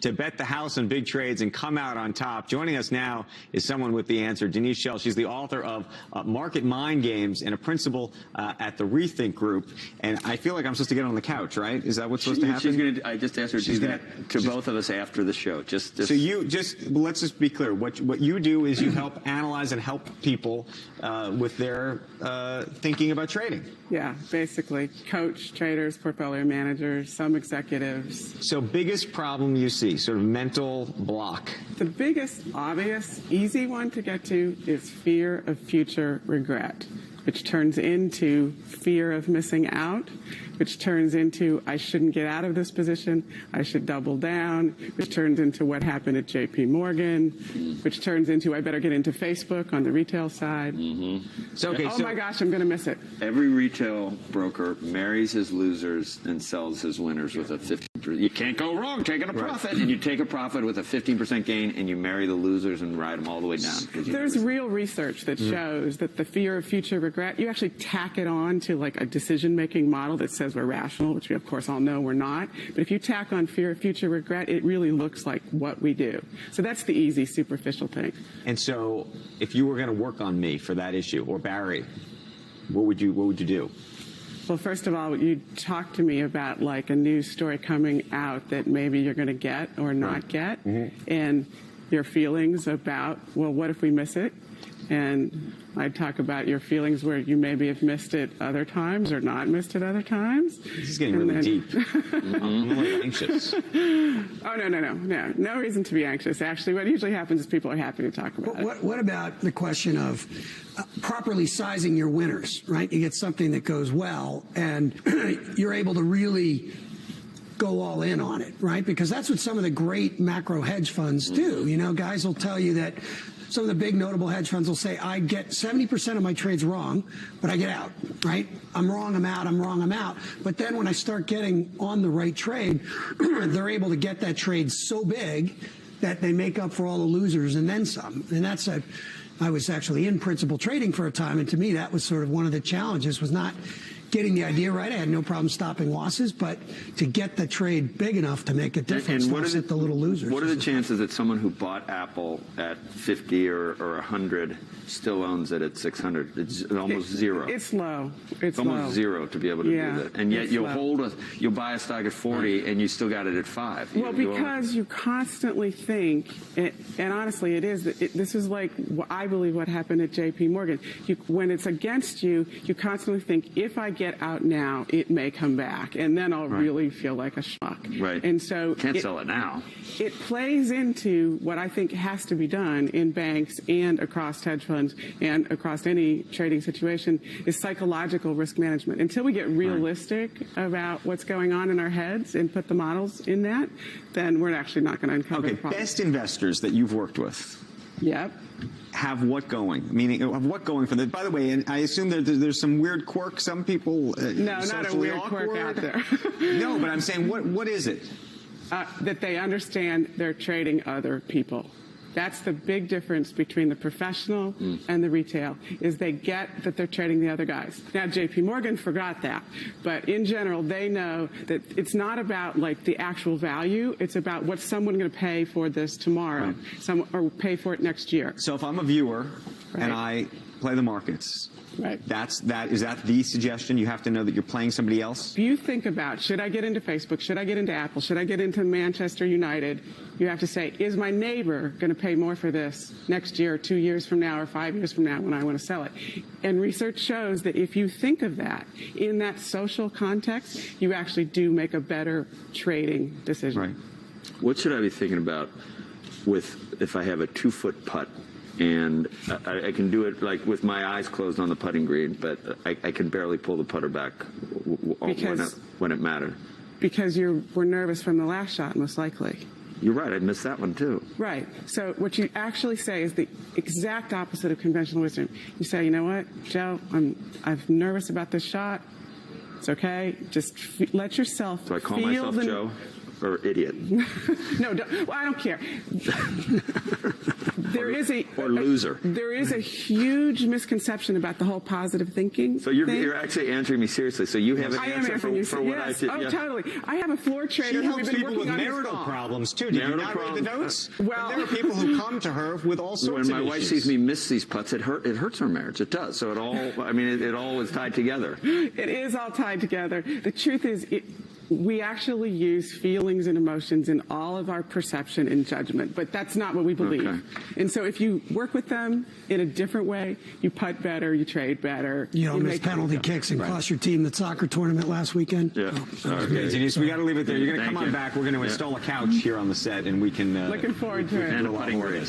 to bet the house on big trades and come out on top. Joining us now is someone with the answer, Denise Shull. She's the author of Market Mind Games and a principal at the Rethink Group. And I feel like I'm supposed to get on the couch, right? Is that what's supposed to happen? I just asked her to do that to both of us after the show. So let's just be clear. What you do is you help analyze and help people with their thinking about trading. Yeah, basically coach traders, portfolio managers, some executives. So biggest problem you see, sort of mental block? The biggest, obvious, easy one to get to is fear of future regret, which turns into fear of missing out, which turns into I shouldn't get out of this position, I should double down, which turns into what happened at JP Morgan, which turns into I better get into Facebook on the retail side. Oh my gosh, I'm going to miss it. Every retail broker marries his losers and sells his winners with a 50%. You can't go wrong taking a profit, and you take a profit with a 15% gain, and you marry the losers and ride them all the way down. There's real research that shows that the fear of future regret, you actually tack it on to like a decision-making model that says we're rational, which we of course all know we're not. But if you tack on fear of future regret, it really looks like what we do. So that's the easy, superficial thing. And so if you were going to work on me for that issue, or Barry, what would you do? Well, first of all, you talk to me about like a news story coming out that maybe you're going to get or not get, and your feelings about, well, what if we miss it? And I'd talk about your feelings where you maybe have missed it other times or not missed it other times. This is getting really deep. I'm a little anxious. Oh, no reason to be anxious. Actually, what usually happens is people are happy to talk about it. What about the question of properly sizing your winners, right? You get something that goes well, and you're able to really go all in on it, right? Because that's what some of the great macro hedge funds do. You know, guys will tell you that some of the big notable hedge funds will say, I get 70% of my trades wrong, but I get out, right? I'm wrong, I'm out, I'm wrong, I'm out. But then when I start getting on the right trade, they're able to get that trade so big that they make up for all the losers and then some. And that's I was actually in principal trading for a time, and to me that was sort of one of the challenges, was not getting the idea right. I had no problem stopping losses, but to get the trade big enough to make a difference, not hit the little losers. What are the chances that someone who bought Apple at 50 or 100 still owns it at 600? It's almost zero. It's low. It's almost zero to be able to do that. And yet you'll buy a stock at 40 and you still got it at 5. Well, because you constantly think, and honestly, this is like I believe what happened at JP Morgan. When it's against you, you constantly think, if I get out now, it may come back, and then I'll really feel like a shock. Right. And so can't sell it now. It plays into what I think has to be done in banks and across hedge funds and across any trading situation is psychological risk management. Until we get realistic about what's going on in our heads and put the models in that, then we're actually not going to uncover the problem. Best investors that you've worked with. Yep. Have what going? Meaning, have what going for them? By the way, and I assume that there's some weird quirk. Some people no, not a weird quirk out there. No, but I'm saying, what is it? That they understand they're trading other people. That's the big difference between the professional and the retail, is they get that they're trading the other guys. Now, JP Morgan forgot that, but in general, they know that it's not about like the actual value. It's about what's someone going to pay for this tomorrow, or pay for it next year. So if I'm a viewer and I play the markets, is that the suggestion? You have to know that you're playing somebody else? If you think about, should I get into Facebook? Should I get into Apple? Should I get into Manchester United? You have to say, is my neighbor going to pay more for this next year, 2 years from now, or 5 years from now when I want to sell it? And research shows that if you think of that in that social context, you actually do make a better trading decision. Right. What should I be thinking about if I have a 2-foot putt? And I can do it like with my eyes closed on the putting green, but I can barely pull the putter back when it mattered. Because we're nervous from the last shot, most likely. You're right. I missed that one, too. Right. So what you actually say is the exact opposite of conventional wisdom. You say, you know what, Joe, I'm nervous about this shot. It's okay. Just let yourself Do I call myself Joe? or idiot. No, well, I don't care. There is or loser. There is a huge misconception about the whole positive thinking. So you're thing. actually answering me seriously. So you have an I am answer answering you. for what Yes. I did. Oh, Yeah. totally. I have a floor trader She who helps we've been people working with on his marital farm. problems, too. Did you Marital not read the problems. notes? Well- There are people who come to her with all sorts When of my wife issues. sees me miss these putts, it hurts our marriage. It does. So it all is tied together. It is all tied together. The truth is, we actually use feelings and emotions in all of our perception and judgment, but that's not what we believe. Okay. And so if you work with them in a different way, you putt better, you trade better. You don't miss make penalty things go. kicks and Right. cost your team the soccer tournament last weekend. Yeah. Okay, Denise, we got to leave it there. You're going to Thank come on you. back. We're going to install a couch here on the set, and we can Looking forward to it. do a lot more of this.